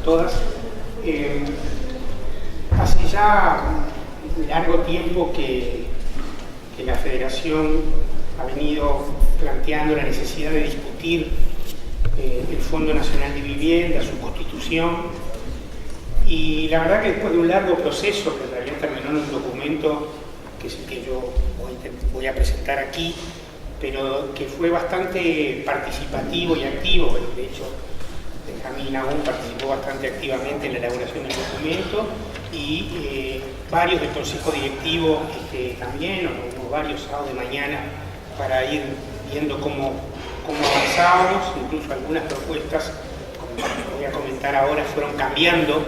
todas. Hace ya un largo tiempo que la Federación ha venido planteando la necesidad de discutir el Fondo Nacional de Vivienda, su constitución, y la verdad que después de un largo proceso que en realidad terminó en un documento que es el que yo voy a presentar aquí, pero que fue bastante participativo y activo. Bueno, de hecho, Benjamín aún participó bastante activamente en la elaboración del documento, y varios del Consejo Directivo también, o varios sábados de mañana, para ir viendo cómo avanzábamos. Incluso algunas propuestas, como voy a comentar ahora, fueron cambiando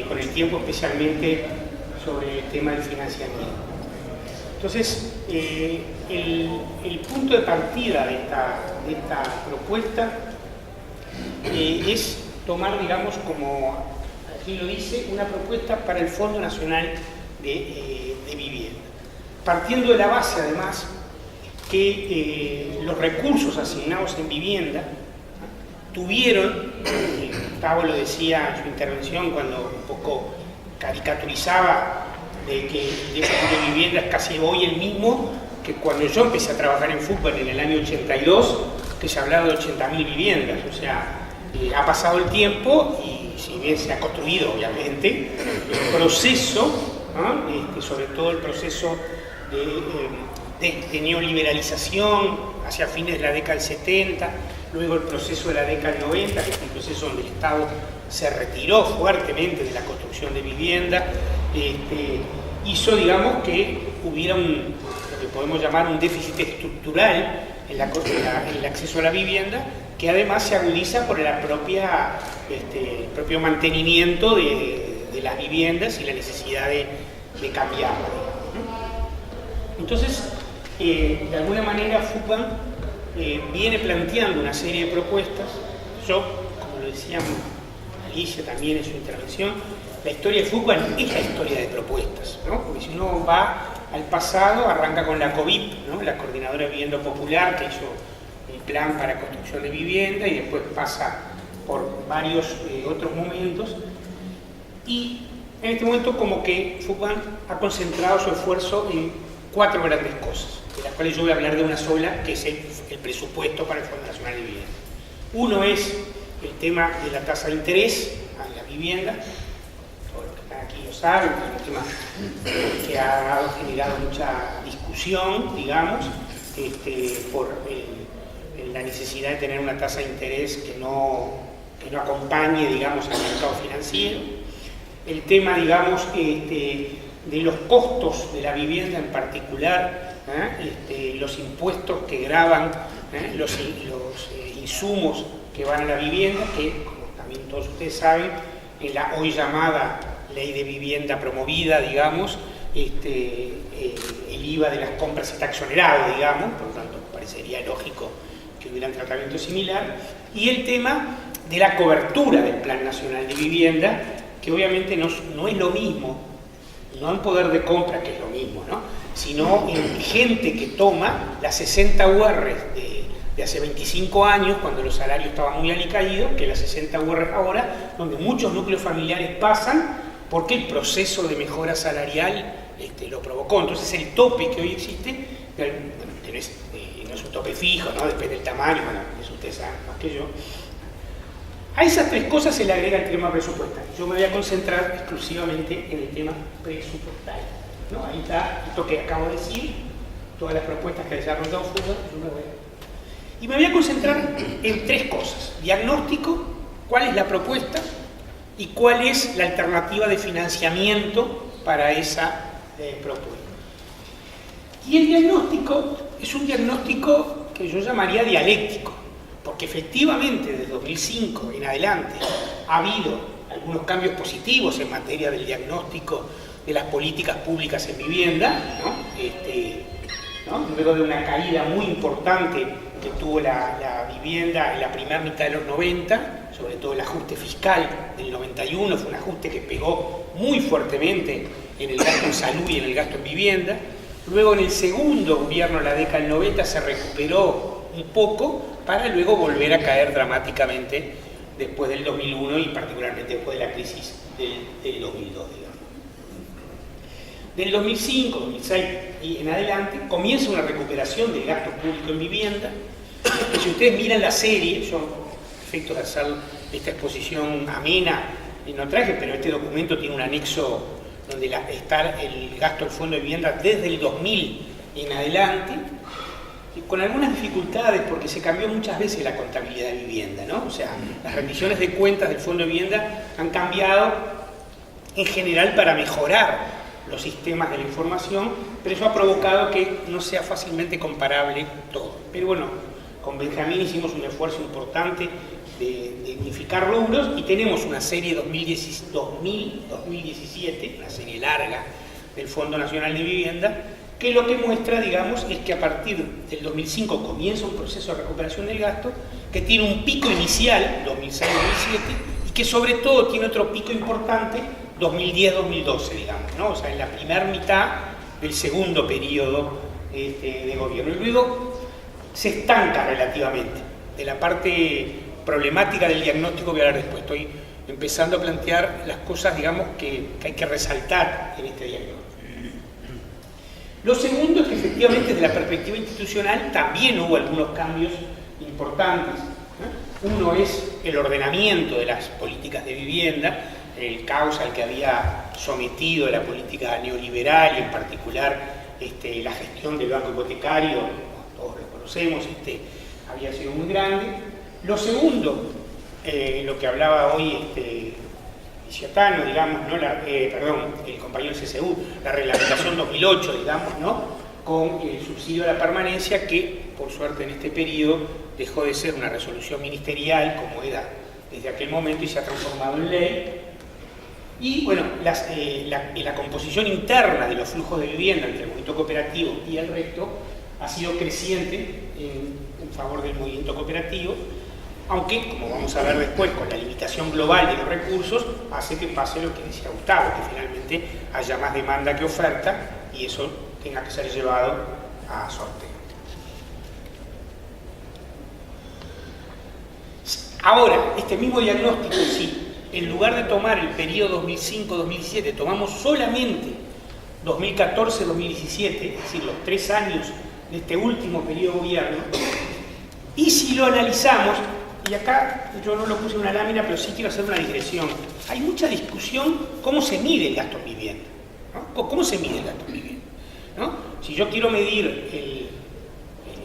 con el tiempo, especialmente sobre el tema del financiamiento. Entonces, el punto de partida de esta propuesta es tomar, digamos, como aquí lo dice, una propuesta para el Fondo Nacional de Vivienda, partiendo de la base, además, que los recursos asignados en vivienda tuvieron, Gustavo lo decía en su intervención cuando un poco caricaturizaba de que el déficit de vivienda es casi hoy el mismo que cuando yo empecé a trabajar en fútbol en el año 82, que se hablaba de 80.000 viviendas. O sea, ha pasado el tiempo y si bien se ha construido, obviamente, el proceso, ¿no? Sobre todo el proceso de neoliberalización hacia fines de la década del 70, luego el proceso de la década del 90, que es un proceso donde el Estado se retiró fuertemente de la construcción de vivienda, hizo, digamos, que hubiera lo que podemos llamar un déficit estructural en el acceso a la vivienda, que además se agudiza por el propio mantenimiento de las viviendas y la necesidad de cambiarlas. Entonces, de alguna manera, FUCBAN viene planteando una serie de propuestas. Yo, como lo decía Alicia también en su intervención, la historia de FUCBAN es la historia de propuestas, ¿no? Porque si uno va al pasado, arranca con la COVIP, ¿no? La Coordinadora de Vivienda Popular, que hizo un plan para construcción de vivienda, y después pasa por varios otros momentos. Y en este momento, como que FUCBAN ha concentrado su esfuerzo en 4 grandes cosas, de las cuales yo voy a hablar de una sola, que es el presupuesto para el Fondo Nacional de Vivienda. Uno es el tema de la tasa de interés a la vivienda. Todos los que están aquí lo saben, es un tema que ha generado mucha discusión, digamos, por la necesidad de tener una tasa de interés que no acompañe, digamos, al mercado financiero. El tema, digamos, de los costos de la vivienda en particular, los impuestos que gravan los insumos que van a la vivienda, que, como también todos ustedes saben, en la hoy llamada ley de vivienda promovida, digamos, el IVA de las compras está exonerado, digamos, por lo tanto parecería lógico que hubiera un tratamiento similar. Y el tema de la cobertura del Plan Nacional de Vivienda, que obviamente no es lo mismo, no en poder de compra, que es lo mismo, ¿no? Sino en gente que toma las 60 UR de hace 25 años, cuando los salarios estaban muy alicaídos, que las 60 UR ahora, donde muchos núcleos familiares pasan porque el proceso de mejora salarial lo provocó. Entonces el tope que hoy existe, bueno, no es un tope fijo, ¿no? Depende del tamaño, bueno, eso ustedes saben más que yo. A esas 3 cosas se le agrega el tema presupuestario. Yo me voy a concentrar exclusivamente en el tema presupuestario, ¿no? Ahí está esto que acabo de decir, todas las propuestas que ha desarrollado FUCBAN. Y me voy a concentrar en 3 cosas: diagnóstico, cuál es la propuesta y cuál es la alternativa de financiamiento para esa propuesta. Y el diagnóstico es un diagnóstico que yo llamaría dialéctico, porque efectivamente desde 2005 en adelante ha habido algunos cambios positivos en materia del diagnóstico de las políticas públicas en vivienda, ¿no? Luego de una caída muy importante que tuvo la vivienda en la primera mitad de los 90, sobre todo el ajuste fiscal del 91, fue un ajuste que pegó muy fuertemente en el gasto en salud y en el gasto en vivienda. Luego en el segundo gobierno de la década del 90 se recuperó un poco, para luego volver a caer dramáticamente después del 2001 y particularmente después de la crisis del 2002, digamos. Del 2005, 2006 y en adelante comienza una recuperación del gasto público en vivienda. Si ustedes miran la serie, yo, a efectos de hacer esta exposición amena, no traje, pero este documento tiene un anexo donde está el gasto del Fondo de Vivienda desde el 2000 en adelante, y con algunas dificultades porque se cambió muchas veces la contabilidad de vivienda, ¿no? O sea, las rendiciones de cuentas del Fondo de Vivienda han cambiado en general para mejorar los sistemas de la información, pero eso ha provocado que no sea fácilmente comparable todo. Pero bueno, con Benjamín hicimos un esfuerzo importante de unificar rubros y tenemos una serie 2000-2017, una serie larga del Fondo Nacional de Vivienda, que lo que muestra, digamos, es que a partir del 2005 comienza un proceso de recuperación del gasto, que tiene un pico inicial, 2006-2007, y que sobre todo tiene otro pico importante, 2010-2012, digamos, ¿no? O sea, en la primera mitad del segundo periodo de gobierno. Y luego se estanca relativamente. De la parte problemática del diagnóstico voy a hablar después. Estoy empezando a plantear las cosas, digamos, que hay que resaltar en este diagnóstico. Lo segundo es que efectivamente desde la perspectiva institucional también hubo algunos cambios importantes, ¿no? Uno es el ordenamiento de las políticas de vivienda, el caos al que había sometido la política neoliberal y en particular la gestión del banco hipotecario, todos lo conocemos, había sido muy grande. Lo segundo, lo que hablaba hoy Ciotano, digamos, ¿no? El compañero del CSU, la reglamentación 2008, digamos, ¿no? Con el subsidio a la permanencia que, por suerte en este periodo, dejó de ser una resolución ministerial como era desde aquel momento y se ha transformado en ley. Y bueno, la composición interna de los flujos de vivienda entre el movimiento cooperativo y el resto ha sido creciente en favor del movimiento cooperativo, aunque, como vamos a ver después, con la limitación global de los recursos, hace que pase lo que decía Gustavo, que finalmente haya más demanda que oferta y eso tenga que ser llevado a sorteo. Ahora, este mismo diagnóstico, sí, en lugar de tomar el periodo 2005-2017, tomamos solamente 2014-2017, es decir, los 3 años de este último periodo de gobierno, y si lo analizamos, y acá yo no lo puse en una lámina, pero sí quiero hacer una digresión. Hay mucha discusión cómo se mide el gasto en vivienda, ¿no? ¿Cómo se mide el gasto en vivienda? ¿No? Si yo quiero medir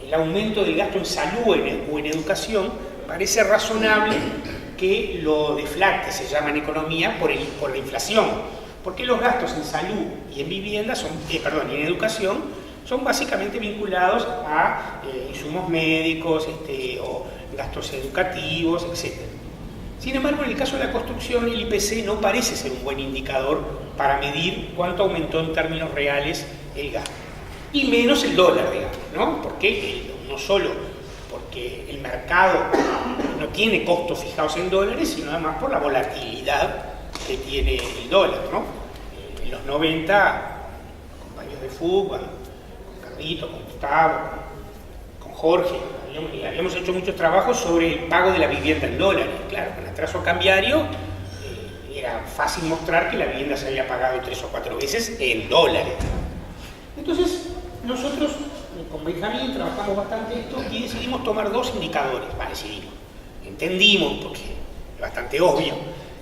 el aumento del gasto en salud o en educación, parece razonable que lo deflacte, se llama en economía, por la inflación. Porque los gastos en salud y en vivienda y en educación son básicamente vinculados a insumos médicos o gastos educativos, etc. Sin embargo, en el caso de la construcción, el IPC no parece ser un buen indicador para medir cuánto aumentó en términos reales el gasto. Y menos el dólar, digamos, ¿no? No solo porque el mercado no tiene costos fijados en dólares, sino además por la volatilidad que tiene el dólar, ¿no? En los 90, compañeros de fútbol, con Carlito, con Gustavo, con Jorge, habíamos hecho muchos trabajos sobre el pago de la vivienda en dólares. Claro, con el atraso cambiario era fácil mostrar que la vivienda se había pagado 3 o 4 veces en dólares. Entonces, nosotros con Benjamín trabajamos bastante esto y decidimos tomar 2 indicadores. Entendimos, porque es bastante obvio,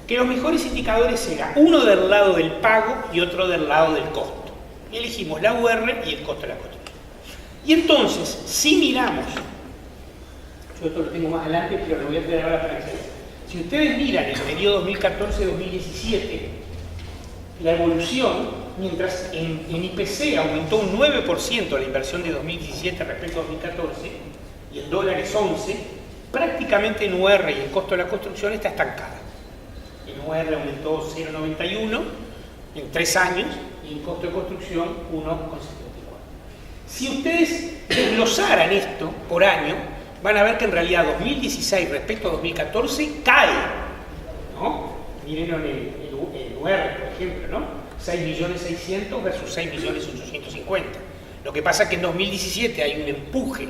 que los mejores indicadores eran uno del lado del pago y otro del lado del costo. Y elegimos la UR y el costo de la construcción. Y entonces, si miramos, yo esto lo tengo más adelante, pero lo voy a traer ahora para que se vea. Si ustedes miran el periodo 2014-2017, la evolución, mientras en IPC aumentó un 9% la inversión de 2017 respecto a 2014, y el dólar es 11%, prácticamente en UR y el costo de la construcción está estancada. En UR aumentó 0,91 en 3 años y en costo de construcción 1,74. Si ustedes desglosaran esto por año, van a ver que en realidad 2016 respecto a 2014 cae, ¿no? Miren en el UR, por ejemplo, ¿no? 6.600.000 versus 6.850.000. Lo que pasa es que en 2017 hay un empuje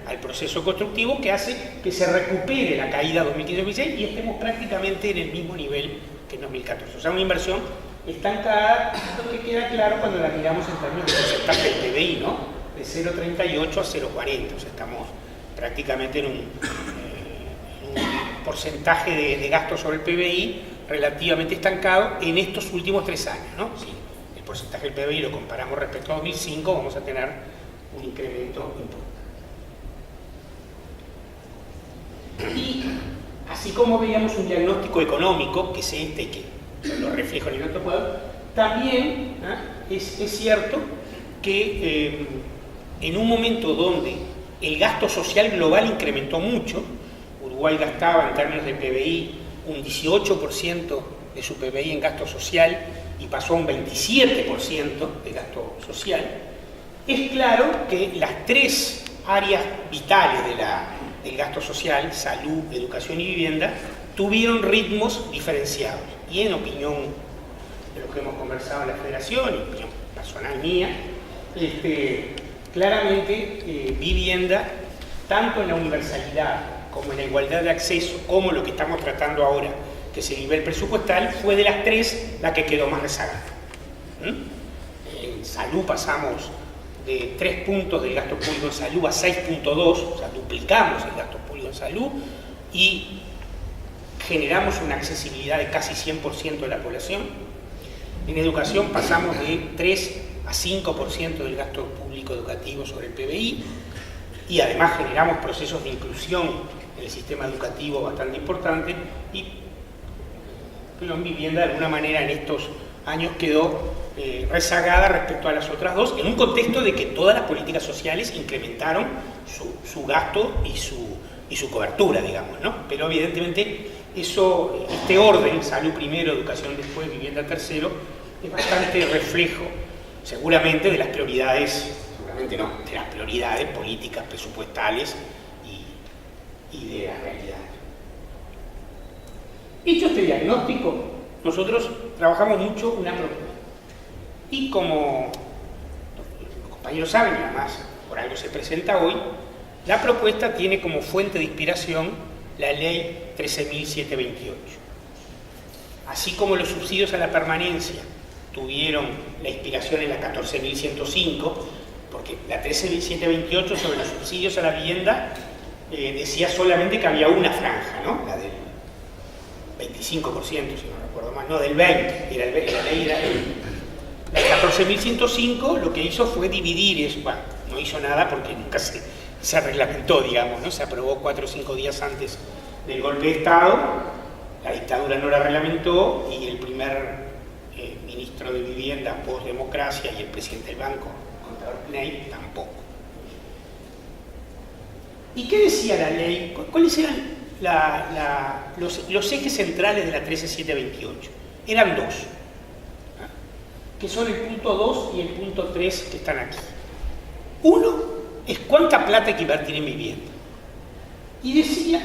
al proceso constructivo que hace que se recupere la caída 2015-2016 y estemos prácticamente en el mismo nivel que en 2014. O sea, una inversión estancada, lo que queda claro cuando la miramos en términos de porcentaje del PBI, ¿no? De 0,38 a 0,40. O sea, estamos prácticamente en un porcentaje de gasto sobre el PBI relativamente estancado en estos últimos 3 años, ¿no? Si el porcentaje del PBI lo comparamos respecto a 2005, vamos a tener un incremento importante. Y así como veíamos un diagnóstico económico, que es este y que lo reflejo en el otro cuadro, también es cierto que en un momento donde el gasto social global incrementó mucho, Uruguay gastaba en términos de PBI un 18% de su PBI en gasto social y pasó a un 27% de gasto social, es claro que las 3 áreas vitales del gasto social, salud, educación y vivienda, tuvieron ritmos diferenciados. Y en opinión de lo que hemos conversado en la Federación, y opinión personal mía, claramente vivienda, tanto en la universalidad como en la igualdad de acceso, como lo que estamos tratando ahora, que es el nivel presupuestal, fue de las 3 la que quedó más rezagada. En salud pasamos de 3 puntos del gasto público en salud a 6,2, o sea, duplicamos el gasto público en salud y generamos una accesibilidad de casi 100% de la población. En educación pasamos de 3 a 5% del gasto público educativo sobre el PBI y además generamos procesos de inclusión en el sistema educativo bastante importantes y la vivienda de alguna manera en estos años quedó rezagada respecto a las otras dos, en un contexto de que todas las políticas sociales incrementaron su gasto y su cobertura, digamos, ¿no? Pero evidentemente este orden, salud primero, educación después, vivienda tercero, es bastante reflejo, seguramente, de las prioridades, seguramente no, de las prioridades políticas, presupuestales y de la realidad. Hecho este diagnóstico, nosotros trabajamos mucho una propuesta. Y como los compañeros saben, y además por algo se presenta hoy, la propuesta tiene como fuente de inspiración la ley 13.728. Así como los subsidios a la permanencia tuvieron la inspiración en la 14.105, porque la 13.728 sobre los subsidios a la vivienda decía solamente que había una franja, ¿no? La del 25%, si no recuerdo mal, no, del 20%, la ley era la 14.105 lo que hizo fue dividir eso, bueno, no hizo nada porque nunca se reglamentó, digamos, ¿no? Se aprobó 4 o 5 días antes del golpe de Estado, la dictadura no la reglamentó y el primer ministro de Vivienda post-democracia y el presidente del banco, contador Pinay, tampoco. ¿Y qué decía la ley? ¿Cuáles eran los ejes centrales de la 13.728? Eran 2, que son el punto 2 y el punto 3 que están aquí. Uno es cuánta plata hay que invertir en vivienda. Y decía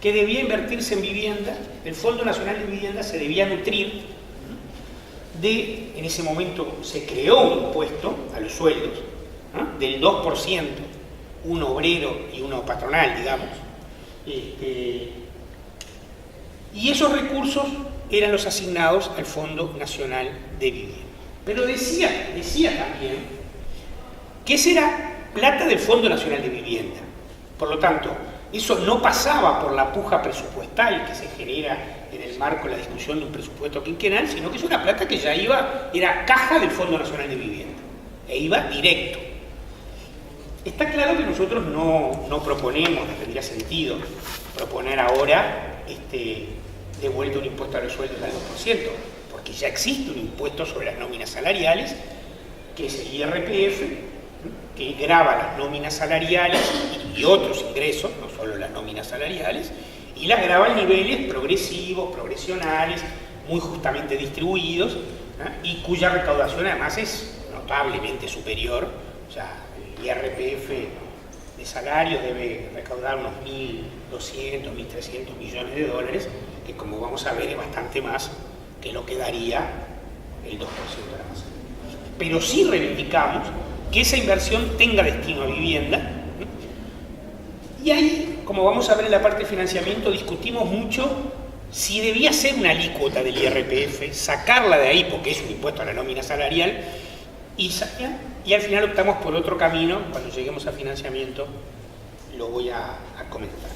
que debía invertirse en vivienda, el Fondo Nacional de Vivienda se debía nutrir en ese momento se creó un impuesto a los sueldos, del 2%, uno obrero y uno patronal, digamos. Y esos recursos eran los asignados al Fondo Nacional de Vivienda. Pero decía también que esa era plata del Fondo Nacional de Vivienda. Por lo tanto, eso no pasaba por la puja presupuestal que se genera en el marco de la discusión de un presupuesto quinquenal, sino que es una plata que ya era caja del Fondo Nacional de Vivienda, e iba directo. Está claro que nosotros no proponemos, no tendría sentido proponer ahora de vuelta un impuesto a los sueldos al 2%, porque ya existe un impuesto sobre las nóminas salariales, que es el IRPF, que grava las nóminas salariales y otros ingresos, no solo las nóminas salariales, y las grava en niveles progresivos, progresionales, muy justamente distribuidos, y cuya recaudación además es notablemente superior. O sea, el IRPF de salarios debe recaudar unos 1.200, 1.300 millones de dólares, que como vamos a ver es bastante más que lo que daría el 2% de la masa. Pero sí reivindicamos que esa inversión tenga destino a vivienda, Y ahí, como vamos a ver en la parte de financiamiento, discutimos mucho si debía ser una alícuota del IRPF, sacarla de ahí porque es un impuesto a la nómina salarial, y al final optamos por otro camino. Cuando lleguemos a financiamiento lo voy a comentar.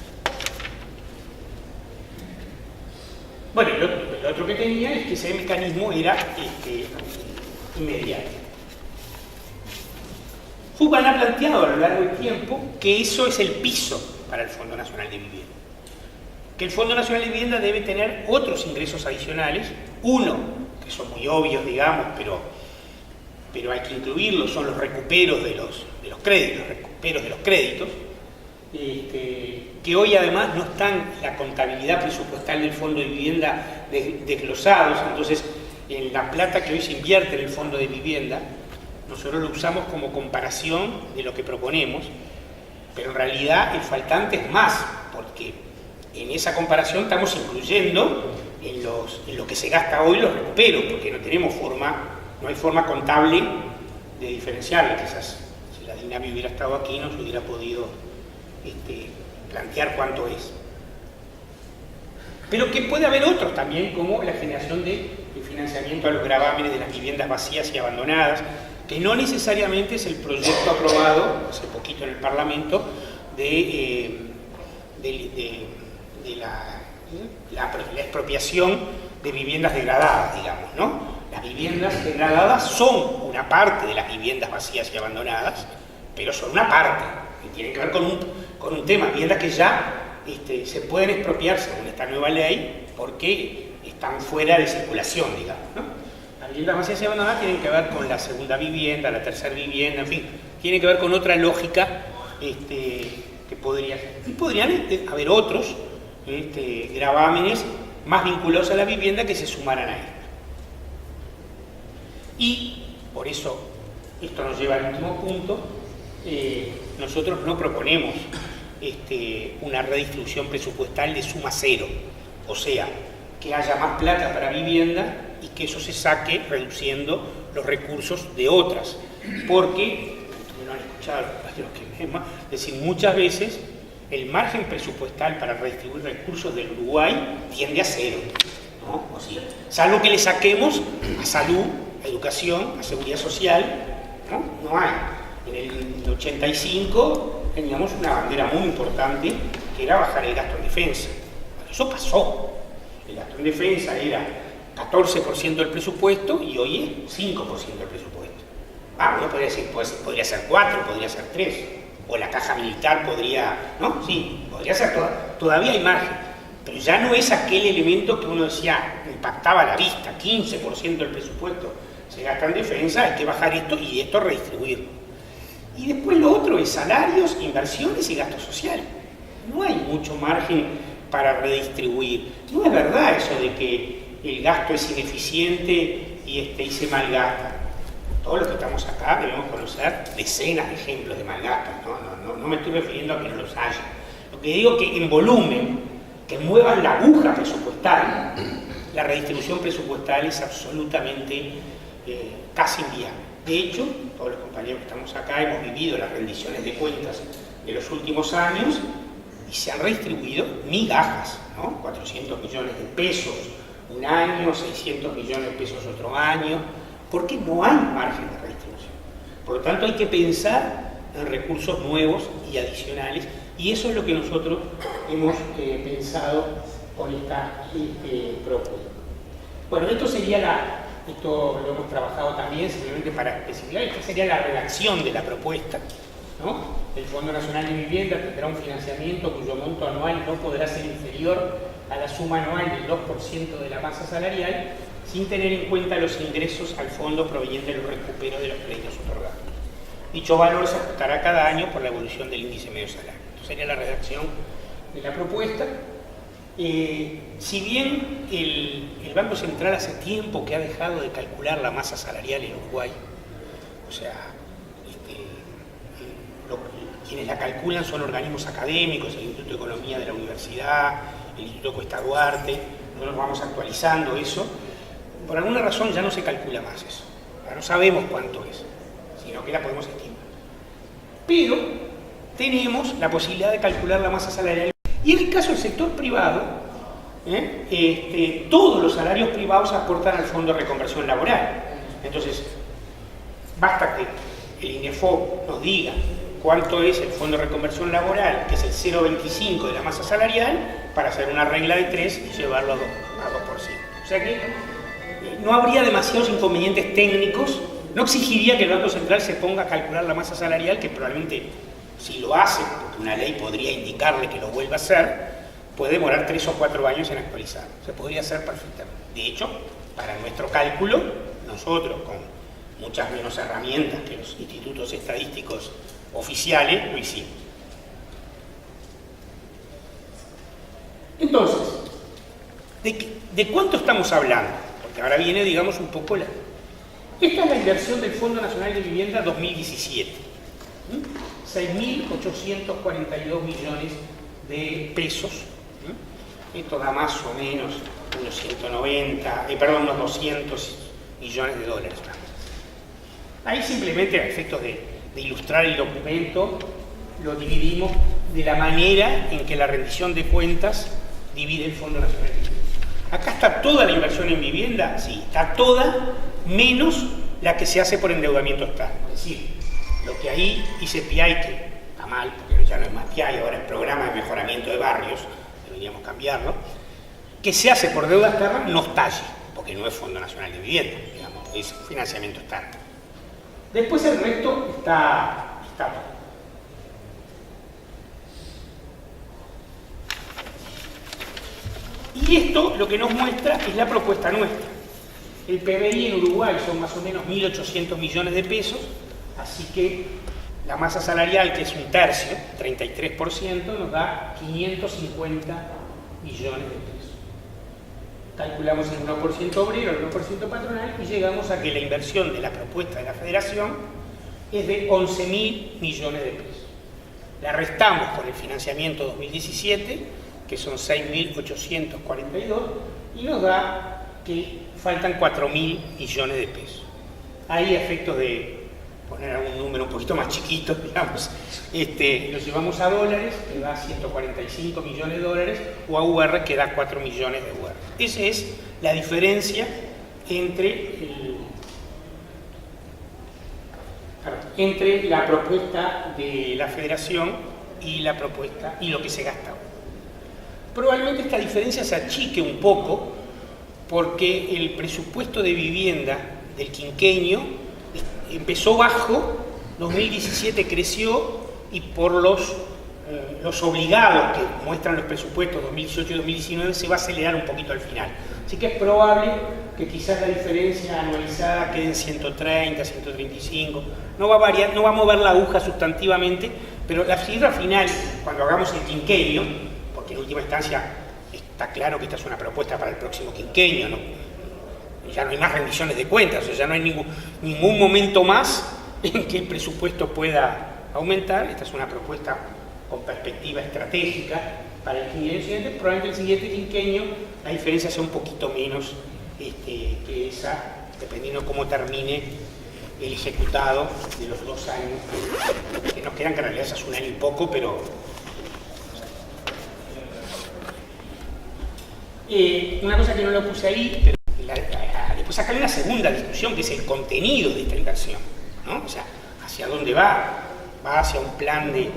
Bueno, lo otro que tenía es que ese mecanismo era inmediato. Fugman ha planteado a lo largo del tiempo que eso es el piso para el Fondo Nacional de Vivienda. Que el Fondo Nacional de Vivienda debe tener otros ingresos adicionales. Uno, que son muy obvios, digamos, pero hay que incluirlos, son los recuperos de los créditos, que hoy además no están en la contabilidad presupuestal del Fondo de Vivienda desglosados. Entonces, en la plata que hoy se invierte en el Fondo de Vivienda, nosotros lo usamos como comparación de lo que proponemos, pero en realidad el faltante es más, porque en esa comparación estamos incluyendo en lo que se gasta hoy los recuperos, porque no hay forma contable de diferenciarlo. Quizás si la DINAMI hubiera estado aquí nos hubiera podido plantear cuánto es. Pero que puede haber otros también, como la generación de financiamiento a los gravámenes de las viviendas vacías y abandonadas, que no necesariamente es el proyecto aprobado hace poquito en el Parlamento de la expropiación de viviendas degradadas, digamos, ¿no? Las viviendas degradadas son una parte de las viviendas vacías y abandonadas, pero son una parte, y tienen que ver con un tema, viviendas que ya se pueden expropiar según esta nueva ley porque están fuera de circulación, digamos, ¿no? Las viviendas vacías y abandonadas tienen que ver con la segunda vivienda, la tercera vivienda, en fin, tienen que ver con otra lógica que podría ser. Y podrían haber otros gravámenes más vinculados a la vivienda que se sumaran a él. Y por eso, esto nos lleva al último punto, nosotros no proponemos una redistribución presupuestal de suma cero, o sea, que haya más plata para vivienda y que eso se saque reduciendo los recursos de otras, porque, no han escuchado es decir, muchas veces el margen presupuestal para redistribuir recursos del Uruguay tiende a cero, ¿no? O sea, salvo que le saquemos a salud, a educación, a seguridad social, no hay. En el 85 teníamos una bandera muy importante que era bajar el gasto en defensa. Bueno, eso pasó. El gasto en defensa era 14% del presupuesto y hoy es 5% del presupuesto. Uno podría decir, podría ser 4, podría ser 3, o la caja militar podría, ¿no? Sí, podría ser, todavía hay margen, pero ya no es aquel elemento que uno decía, impactaba a la vista, 15% del presupuesto se gasta en defensa, hay que bajar esto y esto redistribuirlo. Y después lo otro es salarios, inversiones y gasto social. No hay mucho margen para redistribuir. No es verdad eso de que el gasto es ineficiente y se malgasta. Todos los que estamos acá debemos conocer decenas de ejemplos de malgasto. No me estoy refiriendo a que no los haya. Lo que digo es que en volumen, que muevan la aguja presupuestal, la redistribución presupuestal es absolutamente casi inviable. De hecho, todos los compañeros que estamos acá hemos vivido las rendiciones de cuentas de los últimos años y se han redistribuido migajas, ¿no? 400 millones de pesos un año, 600 millones de pesos otro año, porque no hay margen de redistribución. Por lo tanto, hay que pensar en recursos nuevos y adicionales, y eso es lo que nosotros hemos pensado con esta propuesta. Bueno, esto lo hemos trabajado también, simplemente para especificar, esta sería la redacción de la propuesta, ¿no? El Fondo Nacional de Vivienda tendrá un financiamiento cuyo monto anual no podrá ser inferior a la suma anual del 2% de la masa salarial, sin tener en cuenta los ingresos al fondo provenientes de los recuperos de los créditos otorgados. Dicho valor se ajustará cada año por la evolución del índice medio salario. Esto sería la redacción de la propuesta. Si bien el Banco Central hace tiempo que ha dejado de calcular la masa salarial en Uruguay, o sea, quienes la calculan son organismos académicos, el Instituto de Economía de la Universidad, el Instituto Cuesta Duarte, nosotros vamos actualizando eso. Por alguna razón ya no se calcula más eso, ya no sabemos cuánto es, sino que la podemos estimar. Pero tenemos la posibilidad de calcular la masa salarial. Y en el caso del sector privado, todos los salarios privados aportan al Fondo de Reconversión Laboral. Entonces, basta que el INEFOP nos diga cuánto es el Fondo de Reconversión Laboral, que es el 0,25 de la masa salarial, para hacer una regla de 3 y llevarlo a 2%. O sea que no habría demasiados inconvenientes técnicos, no exigiría que el Banco Central se ponga a calcular la masa salarial, que probablemente si lo hace, porque una ley podría indicarle que lo vuelva a hacer, puede demorar 3 o 4 años en actualizar. Se podría hacer perfectamente. De hecho, para nuestro cálculo, nosotros con muchas menos herramientas que los institutos estadísticos oficiales, lo hicimos. Entonces, ¿de cuánto estamos hablando? Porque ahora viene, digamos, un poco la... Esta es la inversión del Fondo Nacional de Vivienda 2017. 6.842 millones de pesos. Esto da más o menos unos 200 millones de dólares. Ahí simplemente, a efectos de ilustrar el documento, lo dividimos de la manera en que la rendición de cuentas divide el Fondo Nacional de Vivienda. Acá está toda la inversión en vivienda, sí, está toda, menos la que se hace por endeudamiento externo. Es decir, lo que ahí dice PIAI, que está mal, porque ya no es más PIAI, ahora es Programa de Mejoramiento de Barrios, deberíamos cambiarlo, que se hace por deuda externa, no está allí, porque no es Fondo Nacional de Vivienda, digamos, es financiamiento externo. Después el resto está todo. Y esto lo que nos muestra es la propuesta nuestra. El PBI en Uruguay son más o menos 1.800 millones de pesos, así que la masa salarial, que es un tercio, 33%, nos da 550 millones de pesos. Calculamos el 1% obrero, el 1% patronal y llegamos a que la inversión de la propuesta de la Federación es de 11.000 millones de pesos. La restamos con el financiamiento 2017, que son 6.842, y nos da que faltan 4.000 millones de pesos. Ahí, a efectos de poner algún número un poquito más chiquito, digamos, lo llevamos a dólares, que da 145 millones de dólares, o a UR, que da 4 millones de UR. Esa es la diferencia entre la propuesta de la Federación y la propuesta y lo que se gasta. Probablemente esta diferencia se achique un poco porque el presupuesto de vivienda del quinquenio empezó bajo, 2017 creció y por los obligados que muestran los presupuestos 2018 y 2019 se va a acelerar un poquito al final. Así que es probable que quizás la diferencia anualizada quede en 130, 135, no va a variar, no va a mover la aguja sustantivamente, pero la cifra final, cuando hagamos el quinquenio, porque en última instancia está claro que esta es una propuesta para el próximo quinquenio, ¿no? Ya no hay más rendiciones de cuentas, o sea, ya no hay ningún momento más en que el presupuesto pueda aumentar. Esta es una propuesta con perspectiva estratégica para el quinquenio siguiente. Probablemente el siguiente quinquenio la diferencia sea un poquito menos que esa, dependiendo cómo termine el ejecutado de los 2 años que nos quedan, que en realidad es un año y poco, pero una cosa que no lo puse ahí, pero después acá hay una segunda discusión, que es el contenido de esta inversión, ¿no? O sea, hacia dónde va hacia un plan de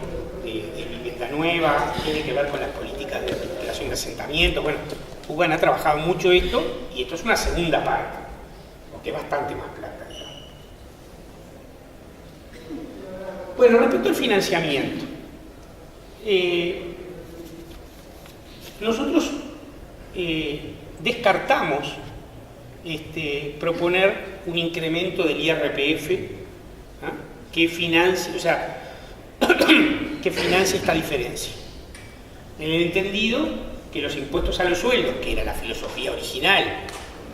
vivienda nueva, tiene que ver con las políticas de recuperación de asentamientos. Bueno, UBAN ha trabajado mucho esto, y esto es una segunda parte, porque es bastante más plata, digamos. Bueno, respecto al financiamiento, nosotros descartamos proponer un incremento del IRPF que financie, o sea, que financie esta diferencia. En el entendido que los impuestos a los sueldos, que era la filosofía original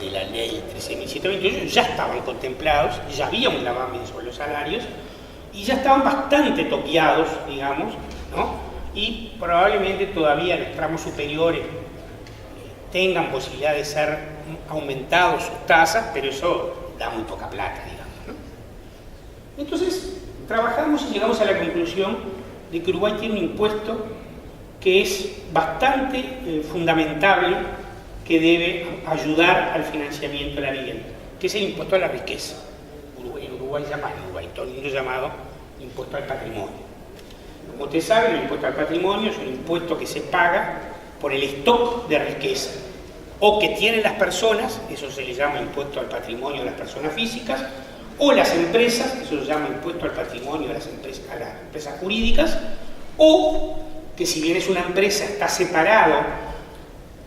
de la ley 13.728, ya estaban contemplados, ya había un gravamen sobre los salarios y ya estaban bastante toqueados, digamos, ¿no? Y probablemente todavía los tramos superiores tengan posibilidad de ser aumentados sus tasas, pero eso da muy poca plata, digamos, ¿no? Entonces, trabajamos y llegamos a la conclusión de que Uruguay tiene un impuesto que es bastante fundamentable, que debe ayudar al financiamiento de la vivienda, que es el impuesto a la riqueza. En Uruguay todo el mundo llamado impuesto al patrimonio. Como ustedes saben, el impuesto al patrimonio es un impuesto que se paga por el stock de riqueza o que tienen las personas, eso se le llama impuesto al patrimonio de las personas físicas, o las empresas, eso se llama impuesto al patrimonio de las empresas jurídicas, o que si bien es una empresa está separado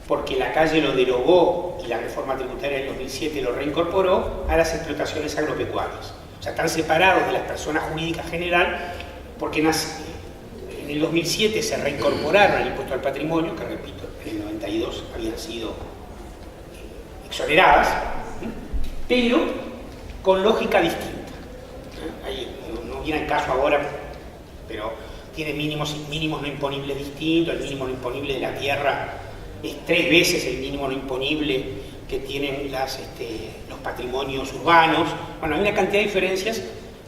porque la calle lo derogó y la reforma tributaria del 2007 lo reincorporó a las explotaciones agropecuarias. O sea, están separados de las personas jurídicas general porque en el 2007 se reincorporaron al impuesto al patrimonio, que repito, en el 92 habían sido exoneradas, pero con lógica distinta. Ahí no viene el caso ahora, pero tiene mínimos no imponibles distintos. El mínimo no imponible de la tierra es 3 veces el mínimo no imponible que tienen los patrimonios urbanos. Bueno, hay una cantidad de diferencias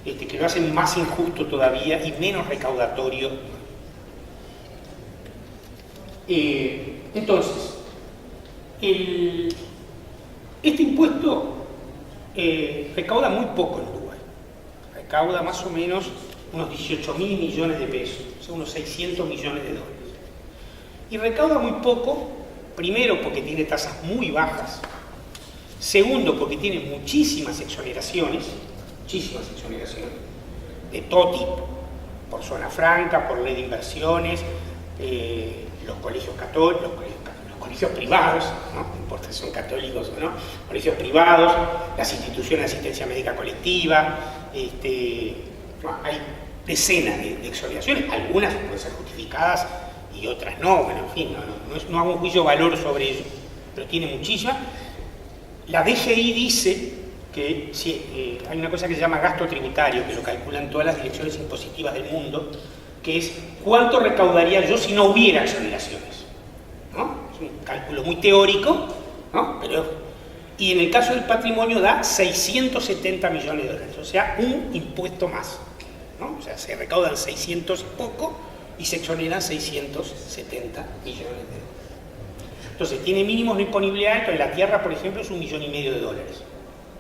que lo hacen más injusto todavía y menos recaudatorio. Entonces, este impuesto recauda muy poco en Uruguay. Recauda más o menos unos 18.000 millones de pesos, o sea, unos 600 millones de dólares. Y recauda muy poco, primero porque tiene tasas muy bajas, segundo porque tiene muchísimas exoneraciones de todo tipo, por zona franca, por ley de inversiones, los colegios católicos, los colegios privados, ¿no? No importa si son católicos o no, colegios privados, las instituciones de asistencia médica colectiva, hay decenas de exoneraciones, algunas pueden ser justificadas y otras no, bueno, en fin, no hago un juicio de valor sobre ello, pero tiene muchísimas. La DGI dice que hay una cosa que se llama gasto tributario, que lo calculan todas las direcciones impositivas del mundo, que es cuánto recaudaría yo si no hubiera exoneraciones, ¿no? Es un cálculo muy teórico, ¿no? Y en el caso del patrimonio da 670 millones de dólares, o sea, un impuesto más, ¿no? O sea, se recaudan 600 y poco y se exoneran 670 millones de dólares. Entonces, tiene mínimos no imponibles altos. En la tierra, por ejemplo, es $1,5 millones.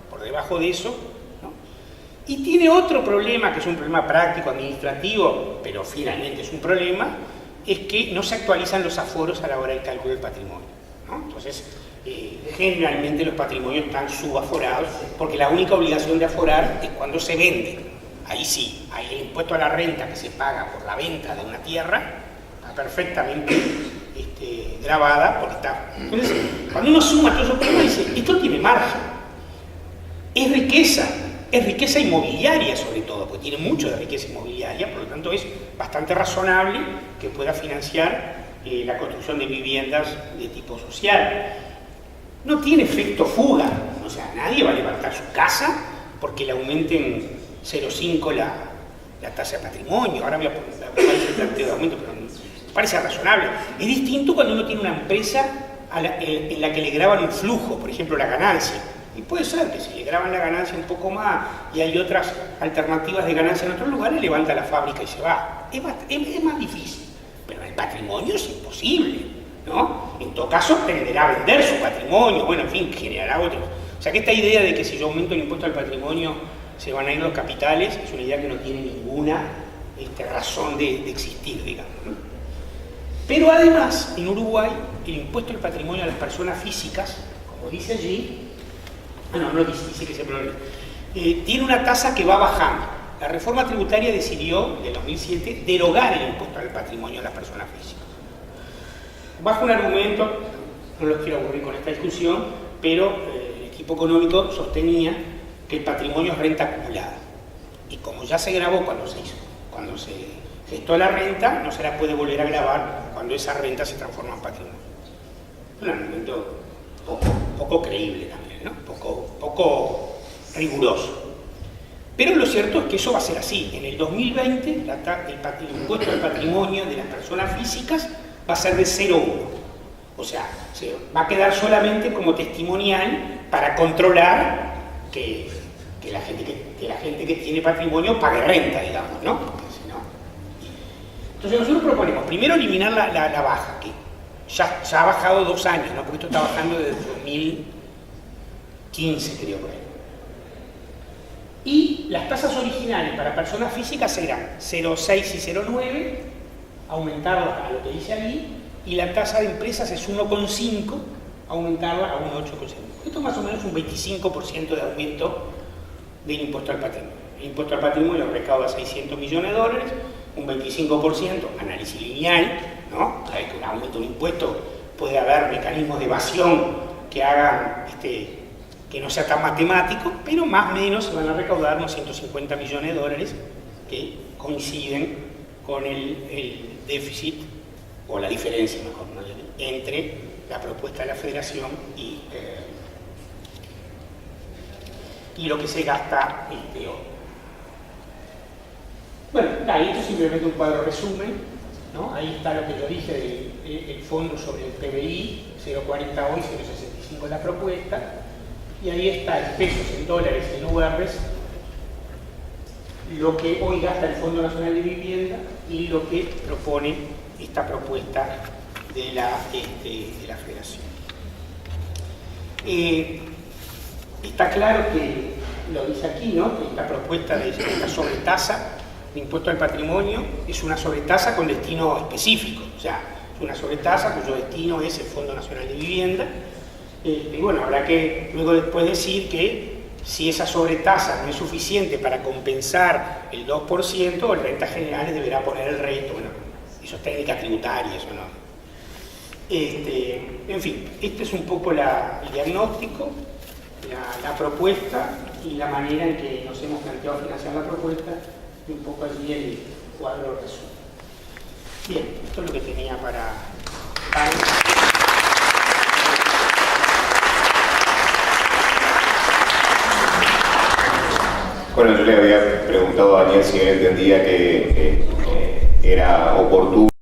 Por debajo de eso, ¿no? Y tiene otro problema, que es un problema práctico, administrativo, pero finalmente es un problema, es que no se actualizan los aforos a la hora del cálculo del patrimonio, ¿no? Entonces, generalmente los patrimonios están subaforados, porque la única obligación de aforar es cuando se vende. Ahí sí, hay el impuesto a la renta que se paga por la venta de una tierra, está perfectamente grabada, porque está. Entonces, cuando uno suma todos esos problemas, dice, esto tiene margen. Es riqueza inmobiliaria sobre todo, porque tiene mucho de riqueza inmobiliaria, por lo tanto es bastante razonable que pueda financiar la construcción de viviendas de tipo social. No tiene efecto fuga, o sea, nadie va a levantar su casa porque le aumenten 0,5 la tasa de patrimonio. Ahora voy a poner el planteo de aumento, pero me parece razonable. Es distinto cuando uno tiene una empresa en la que le graban un flujo, por ejemplo la ganancia. Y puede ser que si le graban la ganancia un poco más y hay otras alternativas de ganancia en otros lugares, levanta la fábrica y se va. Es más difícil, pero el patrimonio es imposible, ¿no? En todo caso, tenderá a vender su patrimonio, bueno, en fin, generará otros. O sea que esta idea de que si yo aumento el impuesto al patrimonio se van a ir los capitales, es una idea que no tiene ninguna razón de existir, digamos, ¿no? Pero además, en Uruguay, el impuesto al patrimonio a las personas físicas, como dice allí, no dice que se problema, tiene una tasa que va bajando. La reforma tributaria decidió, en 2007, derogar el impuesto al patrimonio a las personas físicas. Bajo un argumento, no los quiero aburrir con esta discusión, pero el equipo económico sostenía que el patrimonio es renta acumulada. Y como ya se grabó cuando se gestó la renta, no se la puede volver a grabar cuando esa renta se transforma en patrimonio. Un argumento poco creíble también, ¿no? Poco riguroso. Pero lo cierto es que eso va a ser así. En el 2020, el impuesto al patrimonio de las personas físicas va a ser de 0,1. O sea, se va a quedar solamente como testimonial para controlar que la gente que tiene patrimonio pague renta, digamos, ¿no? Porque si no. Entonces nosotros proponemos, primero eliminar la baja, que ya ha bajado 2 años, ¿no? Porque esto está bajando desde 2015, creo, por ahí. Y las tasas originales para personas físicas eran 0,6 y 0,9, aumentarlas a lo que dice ahí, y la tasa de empresas es 1,5, aumentarla a 1,8,5. Esto es más o menos un 25% de aumento del impuesto al patrimonio. El impuesto al patrimonio recauda 600 millones de dólares, un 25%, análisis lineal, ¿no? Sabes que un aumento de un impuesto puede haber mecanismos de evasión que hagan que no sea tan matemático, pero más o menos se van a recaudar unos 150 millones de dólares que coinciden con el déficit, o la diferencia, mejor, ¿no?, entre la propuesta de la Federación y lo que se gasta hoy. Bueno, ahí esto es simplemente un cuadro resumen, ¿no? Ahí está lo que yo dije del fondo sobre el PBI, 0,40 hoy, 0,65 en la propuesta, y ahí está en pesos, en dólares, en URs, lo que hoy gasta el Fondo Nacional de Vivienda y lo que propone esta propuesta de la Federación. Está claro que, lo dice aquí, ¿no?, que esta propuesta de esta sobretasa de impuesto al patrimonio es una sobretasa con destino específico, o sea, es una sobretasa cuyo destino es el Fondo Nacional de Vivienda. Y bueno, habrá que luego después decir que si esa sobretasa no es suficiente para compensar el 2%, el Rentas Generales deberá poner el resto. Bueno, eso es técnica tributaria, eso no. En fin, este es un poco el diagnóstico, la propuesta y la manera en que nos hemos planteado financiar la propuesta, y un poco allí el cuadro resumen. Bien, esto es lo que tenía para... Bueno, yo le había preguntado a Daniel si él entendía que era oportuno